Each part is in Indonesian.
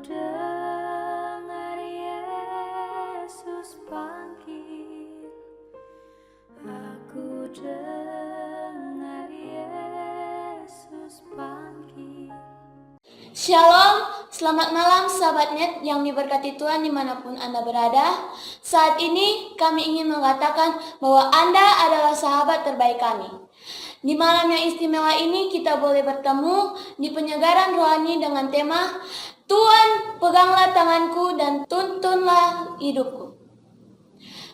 dengar Yesus panggil, aku dengar Yesus panggil. Shalom, selamat malam sahabat net yang diberkati Tuhan dimanapun Anda berada. Saat ini kami ingin mengatakan bahwa Anda adalah sahabat terbaik kami. Di malam yang istimewa ini kita boleh bertemu di penyegaran rohani dengan tema Tuhan peganglah tanganku dan tuntunlah hidupku.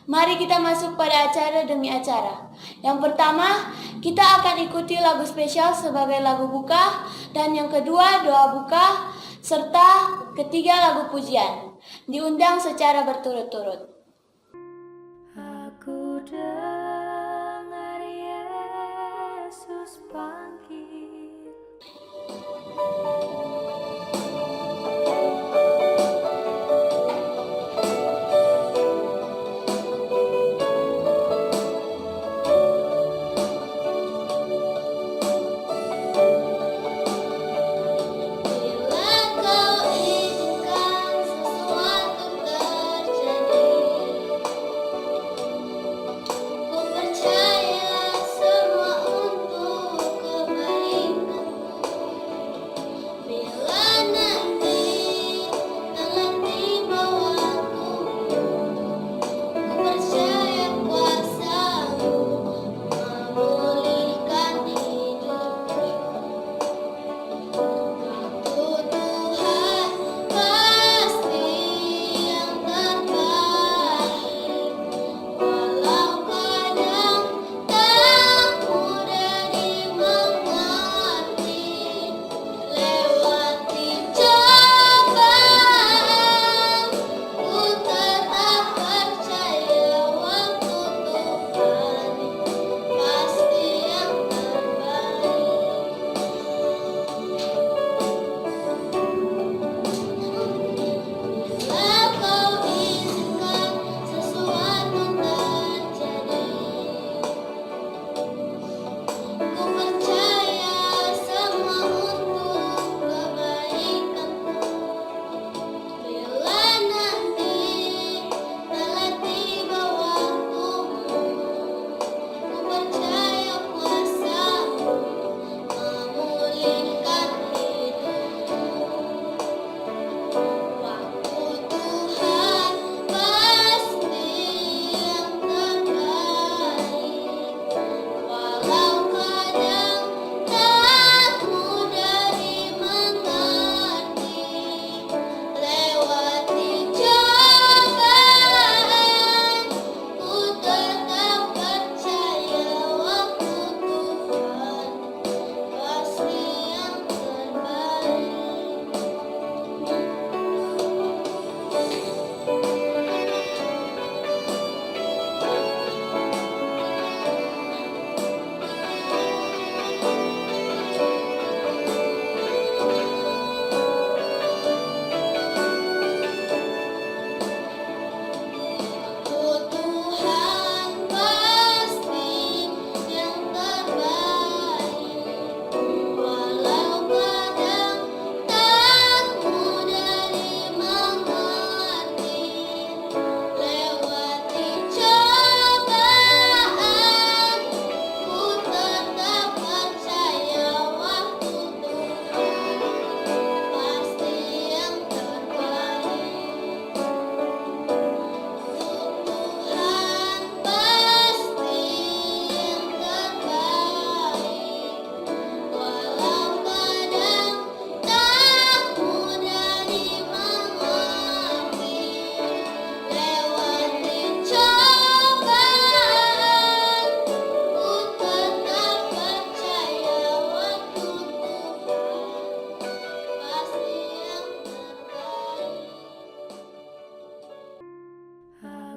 Mari kita masuk pada acara demi acara. Yang pertama, kita akan ikuti lagu spesial sebagai lagu buka, dan yang kedua doa buka, serta ketiga lagu pujian. Diundang secara berturut-turut. Aku dengar Yesus panggil.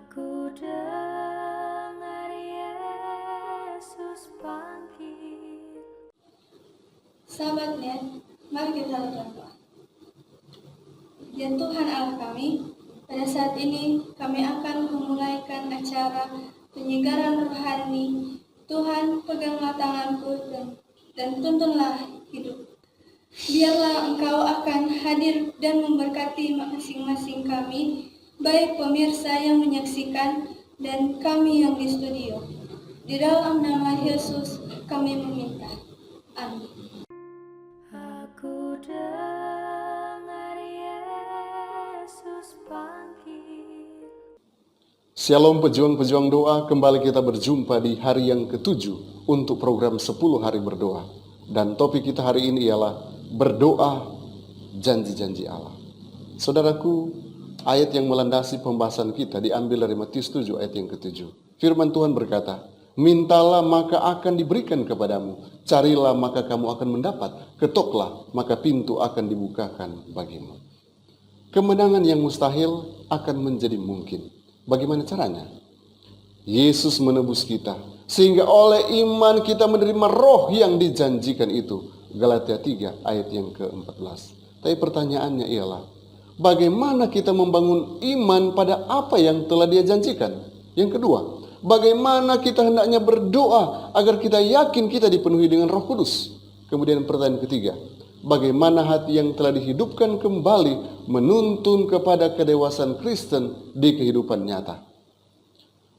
Aku dengar Yesus panggil. Sahabat net, mari kita berdoa. Ya Tuhan Allah kami, pada saat ini kami akan memulaikan acara penyegaran rohani. Tuhan, peganglah tanganku dan tuntunlah hidup. Biarlah Engkau akan hadir dan memberkati masing-masing kami, baik pemirsa yang menyaksikan dan kami yang di studio. Di dalam nama Yesus kami meminta. Amin. Aku dengar Yesus panggil. Shalom pejuang-pejuang doa, kembali kita berjumpa di hari yang ke-7 untuk program 10 hari berdoa. Dan topik kita hari ini ialah berdoa janji-janji Allah. Saudaraku, ayat yang melandasi pembahasan kita diambil dari Matius 7 ayat yang ke-7. Firman Tuhan berkata, mintalah maka akan diberikan kepadamu, carilah maka kamu akan mendapat, ketoklah maka pintu akan dibukakan bagimu. Kemenangan yang mustahil akan menjadi mungkin. Bagaimana caranya? Yesus menebus kita, sehingga oleh iman kita menerima roh yang dijanjikan itu. Galatia 3 ayat yang ke-14. Tapi pertanyaannya ialah, bagaimana kita membangun iman pada apa yang telah Dia janjikan? Yang kedua, bagaimana kita hendaknya berdoa agar kita yakin kita dipenuhi dengan Roh Kudus? Kemudian pertanyaan ketiga, bagaimana hati yang telah dihidupkan kembali menuntun kepada kedewasaan Kristen di kehidupan nyata?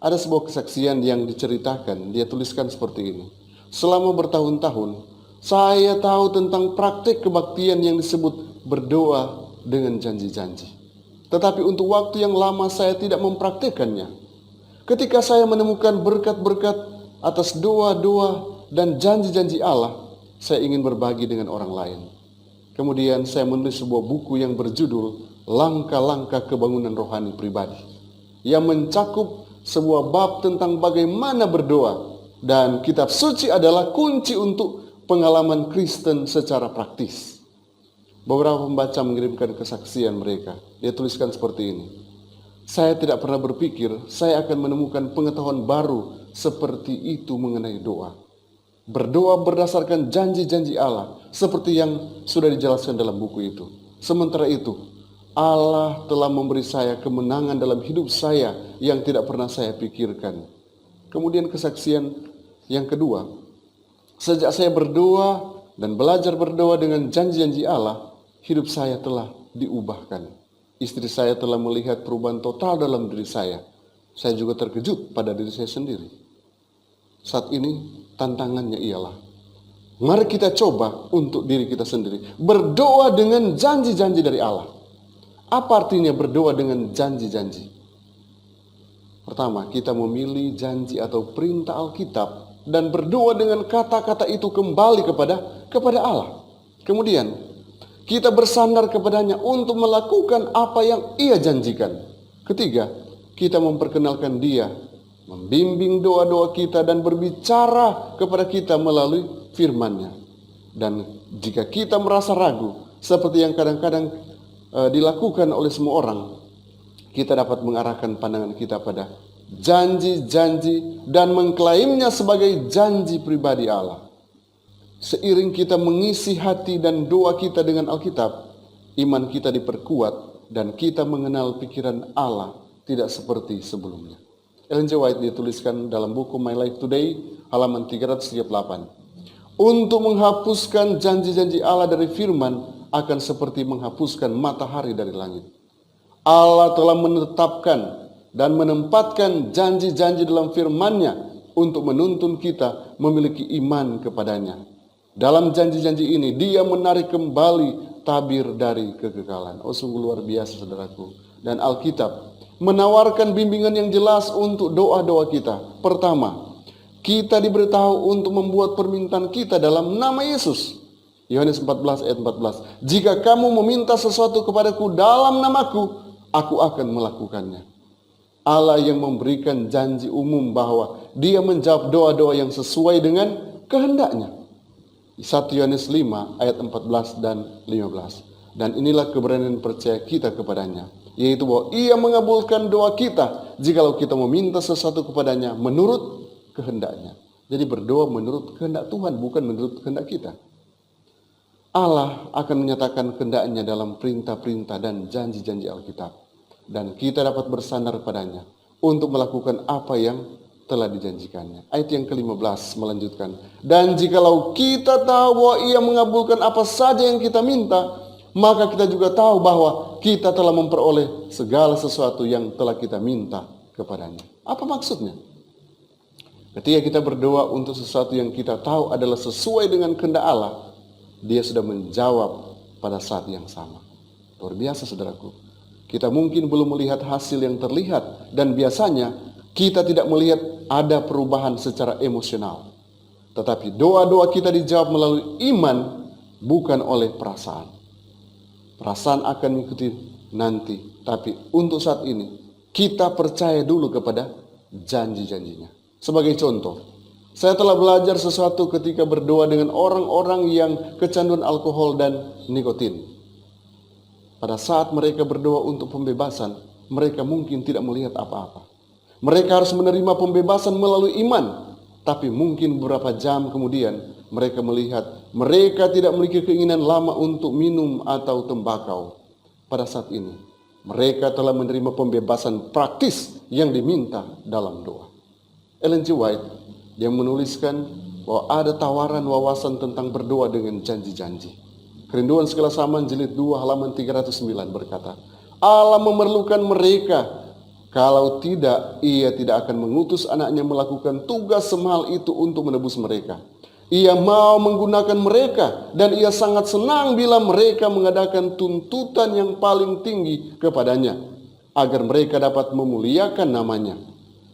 Ada sebuah kesaksian yang diceritakan, dia tuliskan seperti ini. Selama bertahun-tahun, saya tahu tentang praktik kebaktian yang disebut berdoa dengan janji-janji. Tetapi untuk waktu yang lama saya tidak mempraktikkannya. Ketika saya menemukan berkat-berkat atas doa-doa dan janji-janji Allah, saya ingin berbagi dengan orang lain. Kemudian saya menulis sebuah buku yang berjudul Langkah-langkah Kebangunan Rohani Pribadi, yang mencakup sebuah bab tentang bagaimana berdoa, dan kitab suci adalah kunci untuk pengalaman Kristen secara praktis. Beberapa pembaca mengirimkan kesaksian mereka. Dia tuliskan seperti ini. Saya tidak pernah berpikir saya akan menemukan pengetahuan baru seperti itu mengenai doa. Berdoa berdasarkan janji-janji Allah seperti yang sudah dijelaskan dalam buku itu. Sementara itu, Allah telah memberi saya kemenangan dalam hidup saya yang tidak pernah saya pikirkan. Kemudian kesaksian yang kedua, sejak saya berdoa dan belajar berdoa dengan janji-janji Allah, hidup saya telah diubahkan. Istri saya telah melihat perubahan total dalam diri saya. Saya juga terkejut pada diri saya sendiri. Saat ini tantangannya ialah, mari kita coba untuk diri kita sendiri berdoa dengan janji-janji dari Allah. Apa artinya berdoa dengan janji-janji? Pertama, kita memilih janji atau perintah Alkitab dan berdoa dengan kata-kata itu kembali kepada Allah. Kemudian, kita bersandar kepadanya untuk melakukan apa yang Ia janjikan. Ketiga, kita memperkenalkan Dia, membimbing doa-doa kita dan berbicara kepada kita melalui firman-Nya. Dan jika kita merasa ragu, seperti yang kadang-kadang dilakukan oleh semua orang, kita dapat mengarahkan pandangan kita pada janji-janji dan mengklaimnya sebagai janji pribadi Allah. Seiring kita mengisi hati dan doa kita dengan Alkitab, iman kita diperkuat dan kita mengenal pikiran Allah tidak seperti sebelumnya. Ellen G. White dituliskan dalam buku My Life Today halaman 338. Untuk menghapuskan janji-janji Allah dari firman akan seperti menghapuskan matahari dari langit. Allah telah menetapkan dan menempatkan janji-janji dalam firman-Nya untuk menuntun kita memiliki iman kepadanya. Dalam janji-janji ini, Dia menarik kembali tabir dari kekekalan. Oh, sungguh luar biasa, saudaraku. Dan Alkitab menawarkan bimbingan yang jelas untuk doa-doa kita. Pertama, kita diberitahu untuk membuat permintaan kita dalam nama Yesus. Yohanes 14 ayat 14. Jika kamu meminta sesuatu kepadaku dalam namaku, aku akan melakukannya. Allah yang memberikan janji umum bahwa Dia menjawab doa-doa yang sesuai dengan kehendak-Nya. 1 Yohanes 5 ayat 14 dan 15. Dan inilah keberanian percaya kita kepadanya, yaitu bahwa Ia mengabulkan doa kita jikalau kita meminta sesuatu kepadanya menurut kehendak-Nya. Jadi berdoa menurut kehendak Tuhan, bukan menurut kehendak kita. Allah akan menyatakan kehendak-Nya dalam perintah-perintah dan janji-janji Alkitab. Dan kita dapat bersandar padanya untuk melakukan apa yang telah dijanjikannya. Ayat yang ke-15 melanjutkan. Dan jikalau kita tahu bahwa Ia mengabulkan apa saja yang kita minta, maka kita juga tahu bahwa kita telah memperoleh segala sesuatu yang telah kita minta kepadanya. Apa maksudnya? Ketika kita berdoa untuk sesuatu yang kita tahu adalah sesuai dengan kehendak Allah, Dia sudah menjawab pada saat yang sama. Luar biasa, saudaraku. Kita mungkin belum melihat hasil yang terlihat, dan biasanya kita tidak melihat ada perubahan secara emosional. Tetapi doa-doa kita dijawab melalui iman, bukan oleh perasaan. Perasaan akan mengikuti nanti, tapi untuk saat ini kita percaya dulu kepada janji-janjinya. Sebagai contoh, saya telah belajar sesuatu ketika berdoa dengan orang-orang yang kecanduan alkohol dan nikotin. Pada saat mereka berdoa untuk pembebasan, mereka mungkin tidak melihat apa-apa. Mereka harus menerima pembebasan melalui iman. Tapi mungkin beberapa jam kemudian mereka melihat mereka tidak memiliki keinginan lama untuk minum atau tembakau. Pada saat ini mereka telah menerima pembebasan praktis yang diminta dalam doa. Ellen G. White yang menuliskan bahwa ada tawaran wawasan tentang berdoa dengan janji-janji. Kerinduan Segala Zaman jilid 2 halaman 309 berkata, Allah memerlukan mereka. Kalau tidak, Ia tidak akan mengutus anaknya melakukan tugas semahal itu untuk menebus mereka. Ia mau menggunakan mereka, dan Ia sangat senang bila mereka mengadakan tuntutan yang paling tinggi kepadanya, agar mereka dapat memuliakan namanya.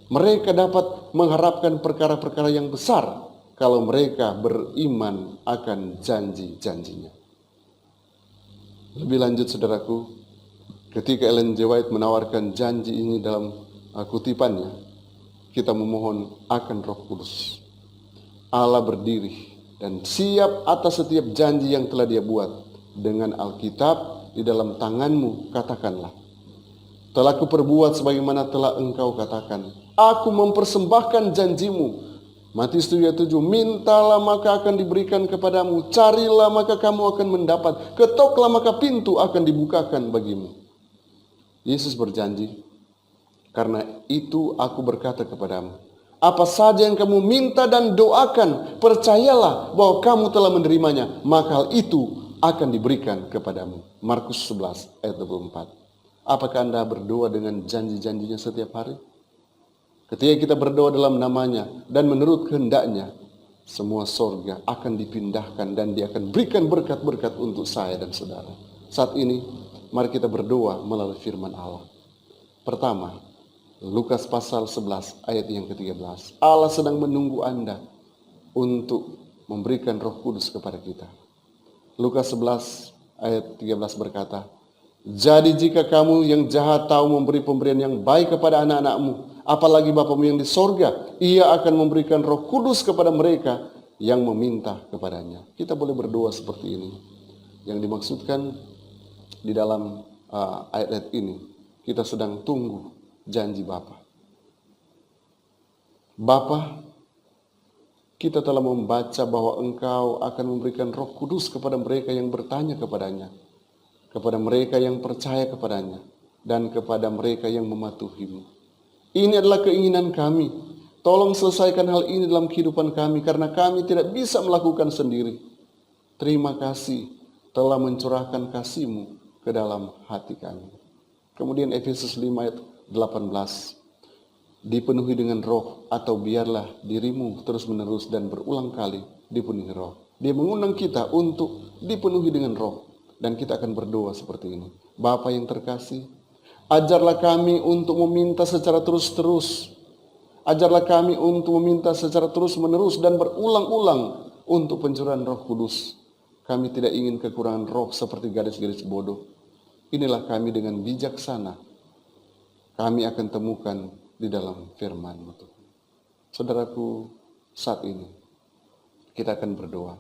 Mereka dapat mengharapkan perkara-perkara yang besar kalau mereka beriman akan janji-janjinya. Lebih lanjut, saudaraku, ketika Ellen G. White menawarkan janji ini dalam kutipannya, kita memohon akan Roh Kudus. Allah berdiri dan siap atas setiap janji yang telah Dia buat. Dengan Alkitab di dalam tanganmu, katakanlah, telah kuperbuat sebagaimana telah engkau katakan. Aku mempersembahkan janjimu. Matius 7:7, mintalah maka akan diberikan kepadamu, carilah maka kamu akan mendapat, ketoklah maka pintu akan dibukakan bagimu. Yesus berjanji, karena itu aku berkata kepadamu, apa saja yang kamu minta dan doakan, percayalah bahwa kamu telah menerimanya, maka hal itu akan diberikan kepadamu. Markus 11 ayat 24. Apakah Anda berdoa dengan janji-janjinya setiap hari? Ketika kita berdoa dalam namanya dan menurut kehendaknya, semua sorga akan dipindahkan dan Dia akan berikan berkat-berkat untuk saya dan saudara. Saat ini, mari kita berdoa melalui firman Allah. Pertama, Lukas pasal 11 ayat yang ke-13. Allah sedang menunggu Anda untuk memberikan Roh Kudus kepada kita. Lukas 11 ayat 13 berkata, jadi jika kamu yang jahat tahu memberi pemberian yang baik kepada anak-anakmu, apalagi Bapamu yang di sorga, Ia akan memberikan Roh Kudus kepada mereka yang meminta kepadanya. Kita boleh berdoa seperti ini. Yang dimaksudkan di dalam ayat-ayat ini, kita sedang tunggu janji Bapa. Bapa, kita telah membaca bahwa Engkau akan memberikan Roh Kudus kepada mereka yang bertanya kepadanya, kepada mereka yang percaya kepadanya, dan kepada mereka yang mematuhi-Mu. Ini adalah keinginan kami. Tolong selesaikan hal ini dalam kehidupan kami, karena kami tidak bisa melakukan sendiri. Terima kasih telah mencurahkan kasih-Mu ke dalam hati kami. Kemudian Efesus 5 ayat 18. Dipenuhi dengan roh, atau biarlah dirimu terus menerus dan berulang kali dipenuhi roh. Dia mengundang kita untuk dipenuhi dengan roh. Dan kita akan berdoa seperti ini. Bapa yang terkasih, ajarlah kami untuk meminta secara terus-terus. Ajarlah kami untuk meminta secara terus-menerus dan berulang-ulang untuk pencurahan Roh Kudus. Kami tidak ingin kekurangan roh seperti gadis-gadis bodoh. Inilah kami dengan bijaksana. Kami akan temukan di dalam firman-Mu. Saudaraku, saat ini kita akan berdoa.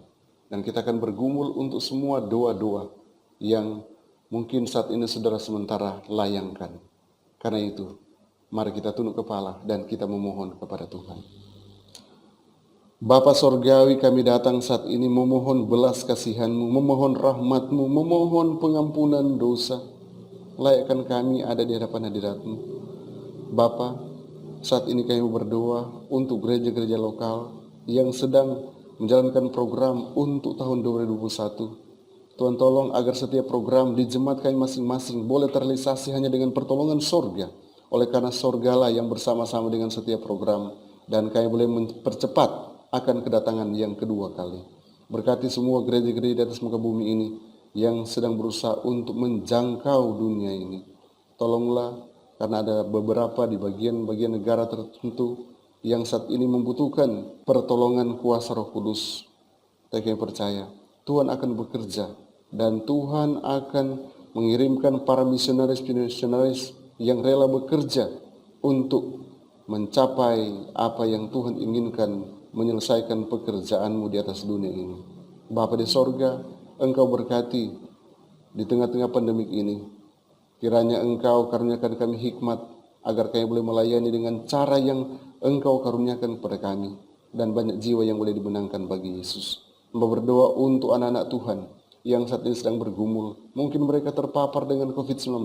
Dan kita akan bergumul untuk semua doa-doa yang mungkin saat ini saudara sementara layangkan. Karena itu, mari kita tunduk kepala dan kita memohon kepada Tuhan. Bapa Sorgawi, kami datang saat ini memohon belas kasihan-Mu, memohon rahmat-Mu, memohon pengampunan dosa. Layakkan kami ada di hadapan hadirat-Mu. Bapa, saat ini kami berdoa untuk gereja-gereja lokal yang sedang menjalankan program untuk tahun 2021. Tuhan tolong agar setiap program di jemaat kami masing-masing boleh terrealisasi hanya dengan pertolongan sorga. Oleh karena sorgalah yang bersama-sama dengan setiap program, dan kami boleh mempercepat akan kedatangan yang kedua kali. Berkati semua gereja-gereja di atas muka bumi ini yang sedang berusaha untuk menjangkau dunia ini. Tolonglah, karena ada beberapa di bagian-bagian negara tertentu yang saat ini membutuhkan pertolongan kuasa Roh Kudus. Tapi kami percaya Tuhan akan bekerja dan Tuhan akan mengirimkan para misionaris-misionaris yang rela bekerja untuk mencapai apa yang Tuhan inginkan, menyelesaikan pekerjaanmu di atas dunia ini. Bapa di sorga, Engkau berkati di tengah-tengah pandemik ini. Kiranya Engkau karuniakan kami hikmat agar kami boleh melayani dengan cara yang Engkau karuniakan kepada kami, dan banyak jiwa yang boleh dimenangkan bagi Yesus. Hamba berdoa untuk anak-anak Tuhan yang saat ini sedang bergumul. Mungkin mereka terpapar dengan COVID-19.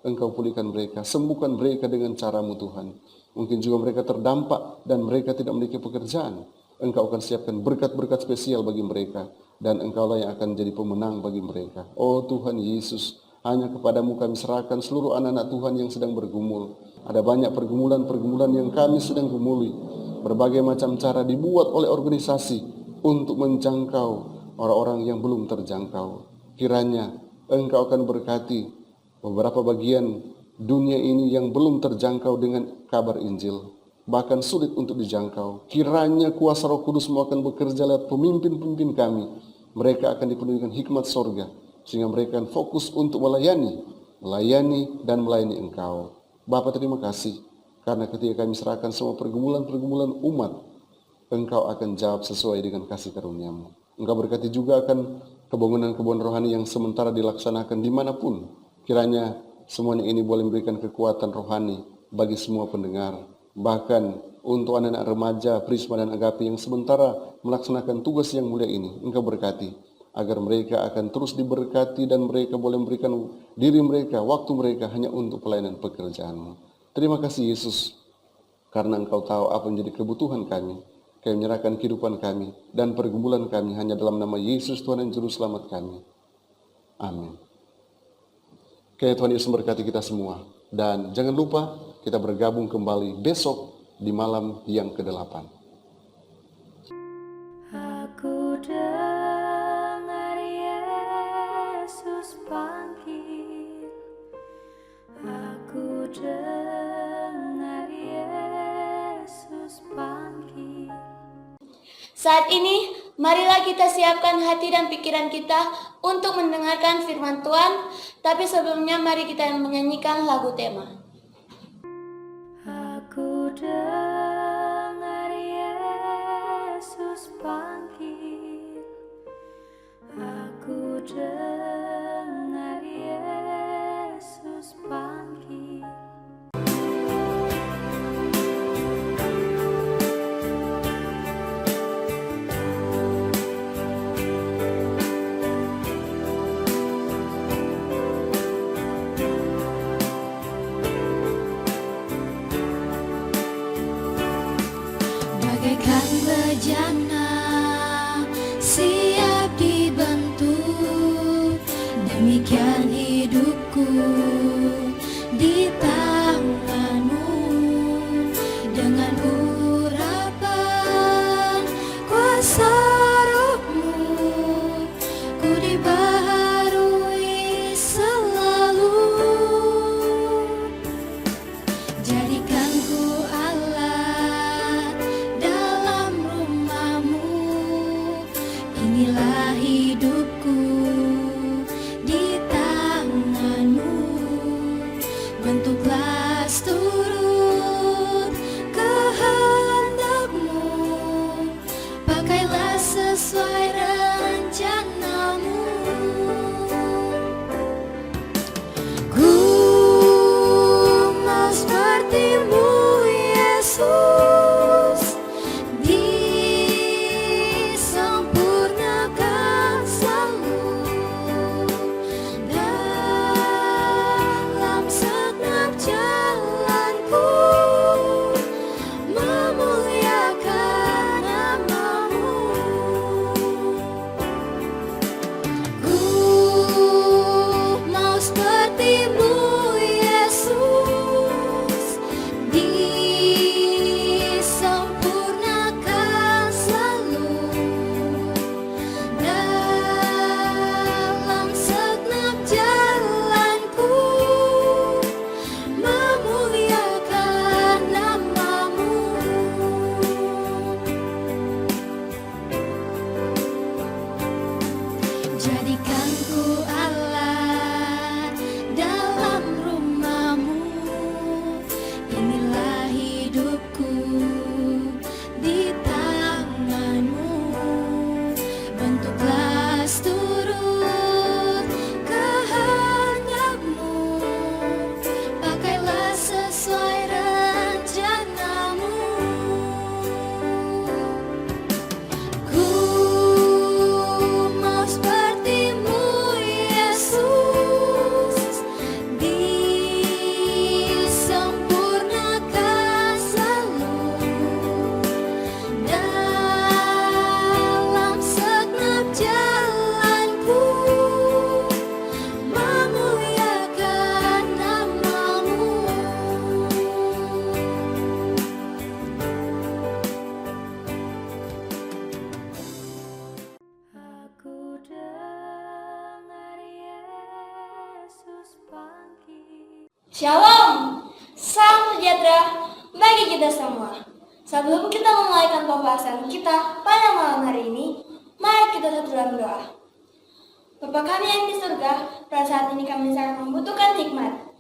Engkau pulihkan mereka, sembuhkan mereka dengan cara-Mu Tuhan. Mungkin juga mereka terdampak dan mereka tidak memiliki pekerjaan. Engkau akan siapkan berkat-berkat spesial bagi mereka, dan Engkaulah yang akan jadi pemenang bagi mereka. Oh Tuhan Yesus, hanya kepadamu kami serahkan seluruh anak-anak Tuhan yang sedang bergumul. Ada banyak pergumulan-pergumulan yang kami sedang gumuli. Berbagai macam cara dibuat oleh organisasi untuk menjangkau orang-orang yang belum terjangkau. Kiranya Engkau akan berkati beberapa bagian dunia ini yang belum terjangkau dengan kabar Injil, bahkan sulit untuk dijangkau. Kiranya kuasa Roh Kudus-Mu akan bekerja lewat pemimpin-pemimpin kami. Mereka akan dipenuhi dengan hikmat sorga, sehingga mereka akan fokus untuk melayani dan melayani Engkau. Bapa, terima kasih, karena ketika kami serahkan semua pergumulan-pergumulan umat, Engkau akan jawab sesuai dengan kasih karunia-Mu. Engkau berkati juga akan kebangunan-kebangunan rohani yang sementara dilaksanakan dimanapun. Kiranya semuanya ini boleh memberikan kekuatan rohani bagi semua pendengar. Bahkan untuk anak-anak remaja, Prisma dan Agape yang sementara melaksanakan tugas yang mulia ini, Engkau berkati agar mereka akan terus diberkati dan mereka boleh memberikan diri mereka, waktu mereka hanya untuk pelayanan pekerjaan-Mu. Terima kasih Yesus, karena Engkau tahu apa menjadi kebutuhan kami. Kami menyerahkan kehidupan kami dan pergumulan kami hanya dalam nama Yesus Tuhan dan Juru Selamat kami. Amin. Kiranya Tuhan Yesus memberkati kita semua. Dan jangan lupa kita bergabung kembali besok di malam yang ke-8. Aku dengar Yesus panggil, aku dengar Yesus panggil. Saat ini, marilah kita siapkan hati dan pikiran kita untuk mendengarkan firman Tuhan. Tapi sebelumnya mari kita menyanyikan lagu tema. Aku dengar Yesus panggil, aku dengar Yesus panggil. Bagaikan bejana siap dibentuk, demikian hidupku di tangan-Mu. Dengan urapan kuasa Roh-Mu, ku dibaharui selalu. Jadikan ku alat dalam rumah-Mu, inilah hidupku di tangan-Mu. Shalom, salam sejahtera bagi kita semua. Sebelum kita memulaikan pembahasan kita pada malam hari ini, mari kita satu dalam doa. Bapa kami yang di surga, pada saat ini kami sangat membutuhkan hikmat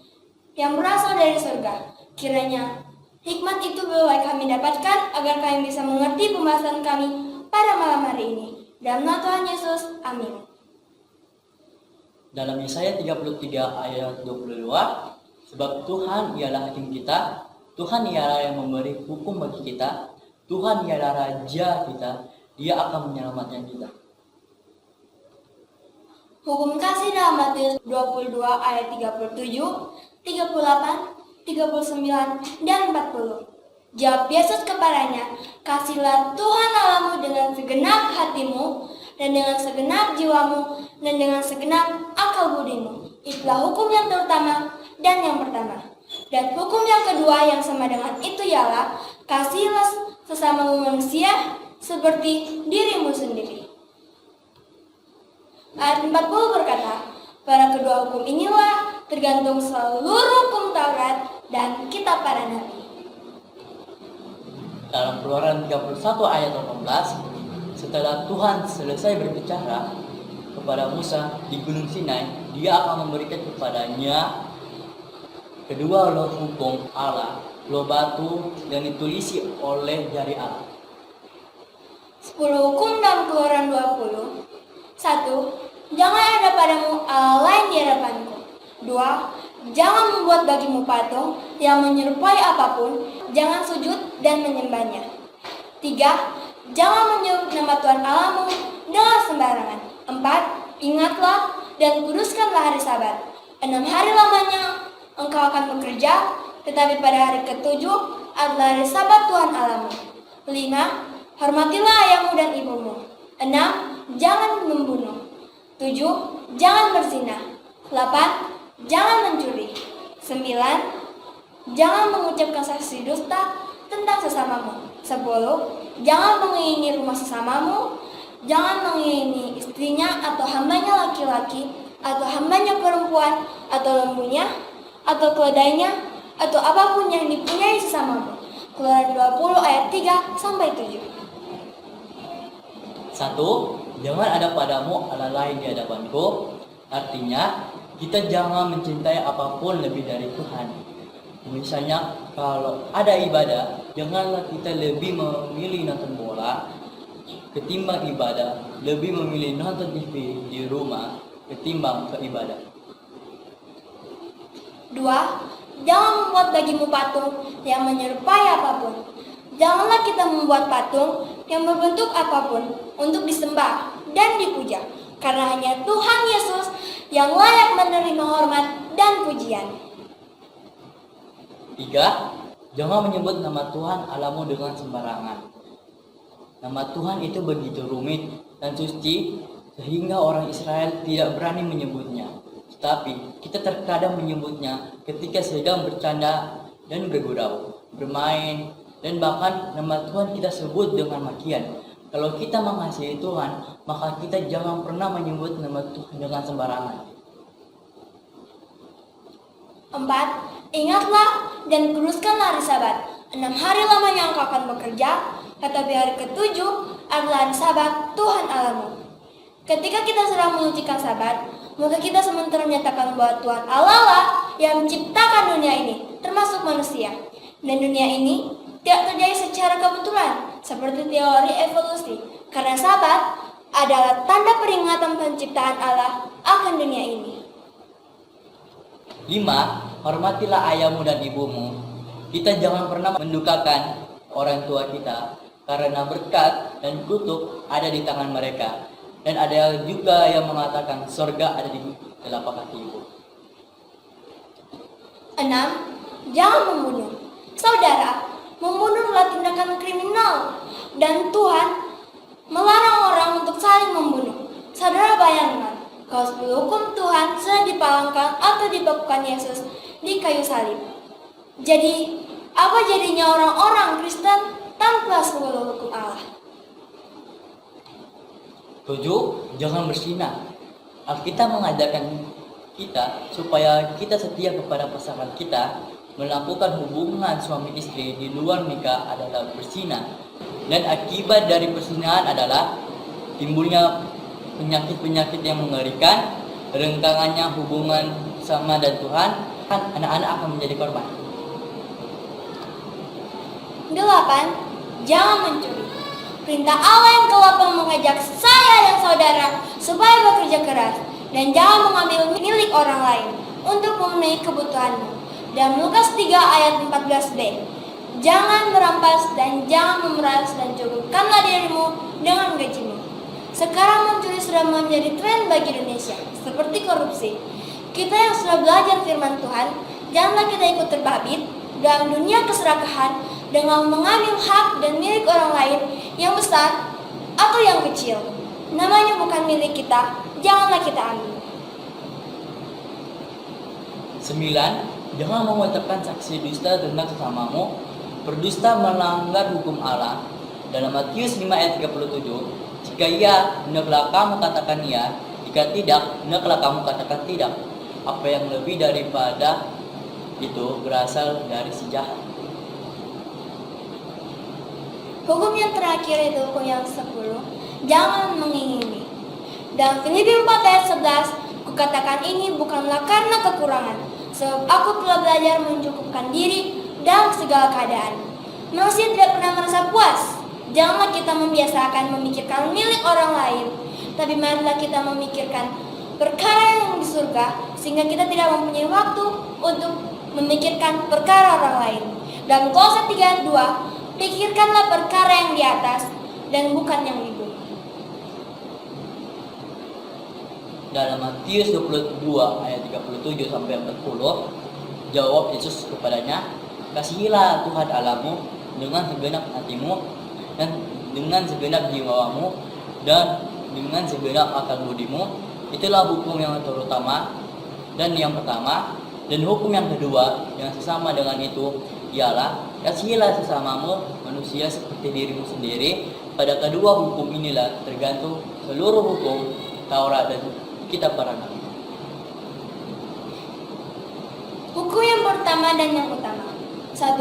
yang berasal dari surga. Kiranya hikmat itu boleh kami dapatkan agar kami bisa mengerti pembahasan kami pada malam hari ini. Dalam nama Tuhan Yesus, amin. Dalam Yesaya 33 ayat 22, sebab Tuhan ialah hakim kita, Tuhan ialah yang memberi hukum bagi kita, Tuhan ialah Raja kita, Dia akan menyelamatkan kita. Hukum kasih dalam Matius 22 ayat 37, 38, 39, dan 40. Jawab Yesus kepadanya, kasihlah Tuhan Allahmu dengan segenap hatimu, dan dengan segenap jiwamu, dan dengan segenap akal budimu. Itulah hukum yang terutama dan yang pertama. Dan hukum yang kedua yang sama dengan itu ialah, kasihilah sesamamu manusia seperti dirimu sendiri. Ayat 40 berkata, pada kedua hukum inilah tergantung seluruh hukum Taurat dan kitab para nabi. Dalam Keluaran 31 ayat 18, setelah Tuhan selesai berbicara kepada Musa di Gunung Sinai, Dia akan memberikan kepadanya kedua loh hukum Allah, loh batu yang ditulisi oleh jari Allah. 10 hukum dalam Keluaran 20. 1. Jangan ada padamu Allah lain di hadapanku. 2. Jangan membuat bagimu patung yang menyerupai apapun, jangan sujud dan menyembahnya. 3. Jangan menyebut nama Tuhan Allahmu dengan sembarangan. 4. Ingatlah dan kuduskanlah hari Sabat. 6 hari lamanya engkau akan bekerja, tetapi pada hari ke-7 adalah hari Sabat Tuhan Allahmu. 5. Hormatilah ayahmu dan ibumu. 6. Jangan membunuh. 7. Jangan berzina. 8. Jangan mencuri. 9. Jangan mengucapkan saksi dusta tentang sesamamu. 10. Jangan mengiringi rumah sesamamu. Jangan mengiringi istrinya atau hambanya laki-laki, atau hambanya perempuan, atau lembunya, atau keledainya, atau apapun yang dipunyai sesamamu. Keluaran 20 ayat 3-7. 1. Jangan ada padamu Allah lain di hadapanku. Artinya, kita jangan mencintai apapun lebih dari Tuhan. Misalnya, kalau ada ibadah, janganlah kita lebih memilih nonton bola ketimbang ibadah, lebih memilih nonton TV di rumah ketimbang ke ibadah. 2. Jangan membuat bagimu patung yang menyerupai apapun. Janganlah kita membuat patung yang berbentuk apapun untuk disembah dan dipuja, karena hanya Tuhan Yesus yang layak menerima hormat dan pujian. 3. Jangan menyebut nama Tuhan Allahmu dengan sembarangan. Nama Tuhan itu begitu rumit dan suci sehingga orang Israel tidak berani menyebutnya. Tetapi kita terkadang menyebutnya ketika sedang bercanda dan bergurau, bermain, dan bahkan nama Tuhan kita sebut dengan makian. Kalau kita mengasihi Tuhan, maka kita jangan pernah menyebut nama Tuhan dengan sembarangan. 4. Ingatlah dan kuduskanlah hari Sabat. 6 hari lamanya engkau akan bekerja, tetapi hari ke-7 adalah hari Sabat Tuhan Allahmu. Ketika kita sedang menyucikan Sabat, maka kita sementara menyatakan bahwa Tuhan Allah lah yang menciptakan dunia ini, termasuk manusia. Dan dunia ini tidak terjadi secara kebetulan, seperti teori evolusi, karena Sabat adalah tanda peringatan penciptaan Allah akan dunia ini. 5. Hormatilah ayahmu dan ibumu. Kita jangan pernah mendukakan orang tua kita, karena berkat dan kutuk ada di tangan mereka. Dan ada juga yang mengatakan surga ada di telapak kaki ibu. 6. Jangan membunuh. Saudara, membunuh adalah tindakan kriminal, dan Tuhan melarang orang untuk saling membunuh. Saudara bayangkan, kalau 10 hukum Tuhan sudah dipalangkan atau dibakukan Yesus di kayu salib. Jadi, apa jadinya orang-orang Kristen tanpa 10 hukum Allah? 7. Jangan berzina. Alkitab mengajarkan kita supaya kita setia kepada pasangan kita. Melakukan hubungan suami istri di luar nikah adalah berzina, dan akibat dari perzinahan adalah timbulnya penyakit-penyakit yang mengerikan, renggangannya hubungan sama dan Tuhan, anak-anak akan menjadi korban. 8. Jangan mencuri. Perintah Allah yang ke-8 mengajak saya dan saudara supaya bekerja keras dan jangan mengambil milik orang lain untuk memenuhi kebutuhanmu. Dan Lukas 3 ayat 14b. Jangan merampas dan jangan memeras dan cukupkanlah dirimu dengan gajimu. Sekarang mencuri sudah menjadi tren bagi Indonesia, seperti korupsi. Kita yang sudah belajar firman Tuhan, janganlah kita ikut terbabit dalam dunia keserakahan dengan mengambil hak dan milik orang lain yang besar atau yang kecil. Namanya bukan milik kita, janganlah kita ambil. 9. Jangan mengucapkan saksi dusta tentang sesamamu. Berdusta melanggar hukum Allah. Dalam Matius 5 ayat 37, jika iya, hendaklah kamu katakan iya. Jika tidak, hendaklah kamu katakan tidak. Apa yang lebih daripada itu berasal dari si jahat. Hukum yang terakhir itu hukum yang 10. Jangan mengingini. Dalam Filipi 4 ayat 11, kukatakan ini bukanlah karena kekurangan, sebab aku telah belajar mencukupkan diri dalam segala keadaan. Manusia tidak pernah merasa puas. Janganlah kita membiasakan memikirkan milik orang lain, tapi marilah kita memikirkan perkara yang di surga, sehingga kita tidak mempunyai waktu untuk memikirkan perkara orang lain. Dalam Kolose 3 ayat 2, pikirkanlah perkara yang di atas dan bukan yang di bumi. Dalam Matius 22 ayat 37 sampai 40, jawab Yesus kepadanya, kasihilah Tuhan Allahmu dengan segenap hatimu dan dengan segenap jiwamu dan dengan segenap akal budimu. Itulah hukum yang terutama dan yang pertama. Dan hukum yang kedua yang sesama dengan itu ialah kasihilah sesamamu manusia seperti dirimu sendiri. Pada kedua hukum inilah tergantung seluruh hukum Taurat dan kitab para nabi. Hukum yang pertama dan yang utama. 1.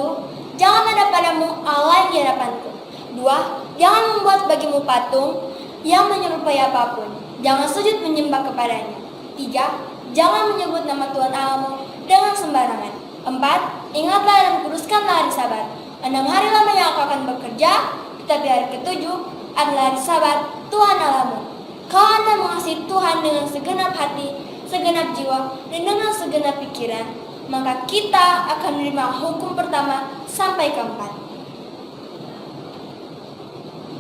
Jangan ada padamu Allah yang di hadapanku. 2. Jangan membuat bagimu patung yang menyerupai apapun. Jangan sujud menyembah kepadanya. 3. Jangan menyebut nama Tuhan Allahmu dengan sembarangan. 4. Ingatlah dan kuduskanlah hari Sabat. 6 hari lamanya aku akan bekerja, tetapi hari ke-7 adalah hari Sabat Tuhan Allahmu. Kalau Anda mengasihi Tuhan dengan segenap hati, segenap jiwa, dan dengan segenap pikiran, maka kita akan menerima hukum pertama sampai keempat.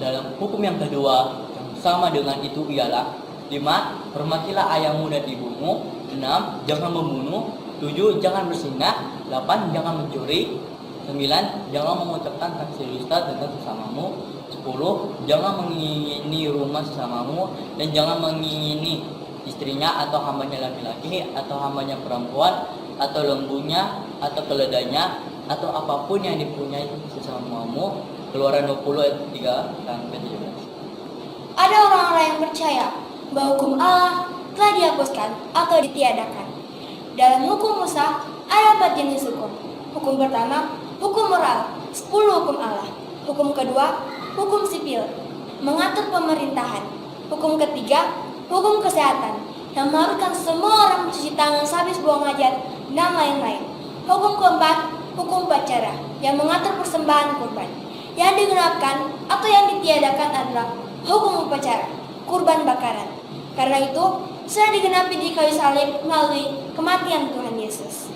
Dalam hukum yang kedua yang sama dengan itu ialah 5. Hormatilah ayahmu dan ibumu. 6. Jangan membunuh. 7. Jangan berzina. 8. Jangan mencuri. 9. Jangan mengucapkan saksi dusta tentang sesamamu. 10. Jangan mengingini rumah sesamamu dan jangan mengingini istrinya atau hambanya laki-laki atau hambanya perempuan atau lembunya atau keledainya atau apapun yang dipunyai sesamamu. Keluaran 20 ayat 3 sampai 17. Ada orang-orang yang percaya bahwa hukum Allah telah dihapuskan atau ditiadakan. Dalam hukum Musa ada 4 jenis hukum. Hukum pertama, hukum moral, 10 hukum Allah. Hukum kedua, hukum sipil, mengatur pemerintahan. Hukum ketiga, hukum kesehatan, yang mengharuskan semua orang mencuci tangan sehabis buang hajat, dan lain-lain. Hukum keempat, hukum upacara, yang mengatur persembahan kurban. Yang digenapkan atau yang ditiadakan adalah hukum upacara, kurban bakaran. Karena itu, sudah digenapi di kayu salib melalui kematian Tuhan Yesus.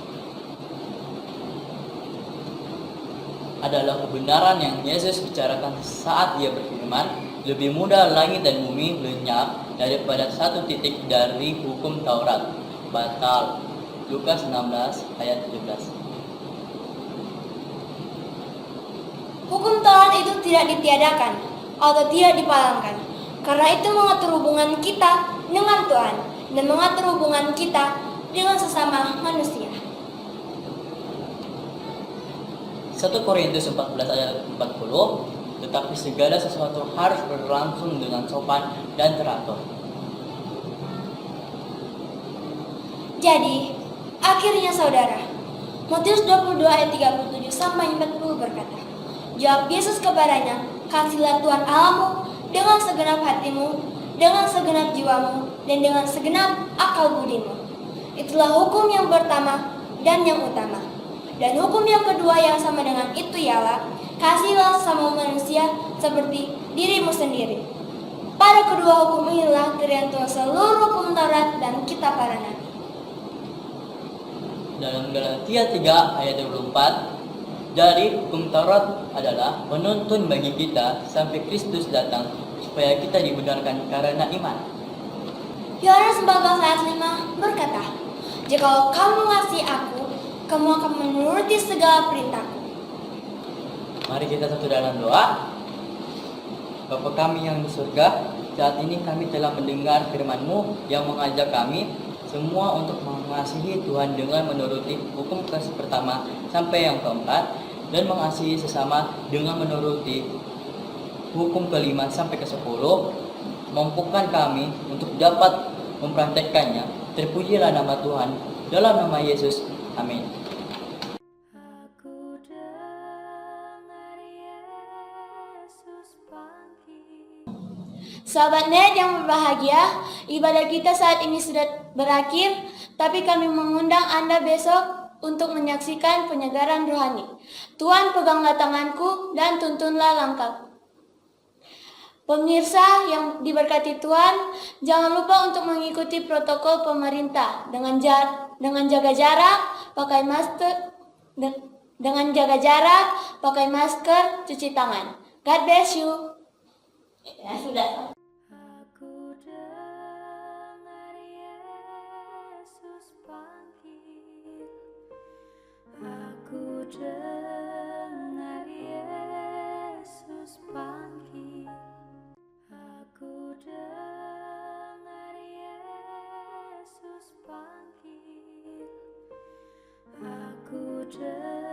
Adalah kebenaran yang Yesus bicarakan saat dia berfirman, lebih mudah langit dan bumi lenyap daripada satu titik dari hukum Taurat batal. Lukas 16 ayat 17. Hukum Taurat itu tidak ditiadakan atau tidak dipalangkan. Karena itu mengatur hubungan kita dengan Tuhan dan mengatur hubungan kita dengan sesama manusia. 1 Korintus 14 ayat 40, tetapi segala sesuatu harus berlangsung dengan sopan dan teratur. Jadi, akhirnya saudara, Matius 22 ayat 37 sampai 40 berkata, jawab Yesus kepadanya, kasihlah Tuhan Allahmu dengan segenap hatimu, dengan segenap jiwamu, dan dengan segenap akal budimu. Itulah hukum yang pertama dan yang utama. Dan hukum yang kedua yang sama dengan itu ialah, kasihlah sama manusia seperti dirimu sendiri. Pada kedua hukum inilah tergantung seluruh hukum Taurat dan kitab para nabi. Dalam Galatia 3 ayat 24, dari hukum Taurat adalah penuntun bagi kita sampai Kristus datang supaya kita dibenarkan karena iman. Yohanes 14 ayat 5 berkata, jikalau kamu mengasihi aku, kamu akan menuruti segala perintahku. Mari kita satu dalam doa. Bapa kami yang di surga, saat ini kami telah mendengar firman-Mu yang mengajak kami semua untuk mengasihi Tuhan dengan menuruti hukum kasih pertama sampai yang keempat, dan mengasihi sesama dengan menuruti hukum kelima sampai ke 10. Mampukan kami untuk dapat mempraktekkannya. Terpujilah nama Tuhan, dalam nama Yesus. Amin. Aku dengar Yesus panggil. Sahabat Net yang berbahagia, ibadah kita saat ini sudah berakhir, tapi kami mengundang Anda besok untuk menyaksikan penyegaran rohani. Tuhan peganglah tanganku dan tuntunlah langkahku. Pemirsa yang diberkati Tuhan, jangan lupa untuk mengikuti protokol pemerintah dengan jaga jarak, pakai masker, cuci tangan. God bless you. Ya sudah. Aku dengar Yesus panggil. Aku dengar Yesus panggil. Aku dengar Yesus panggil. Aku dengar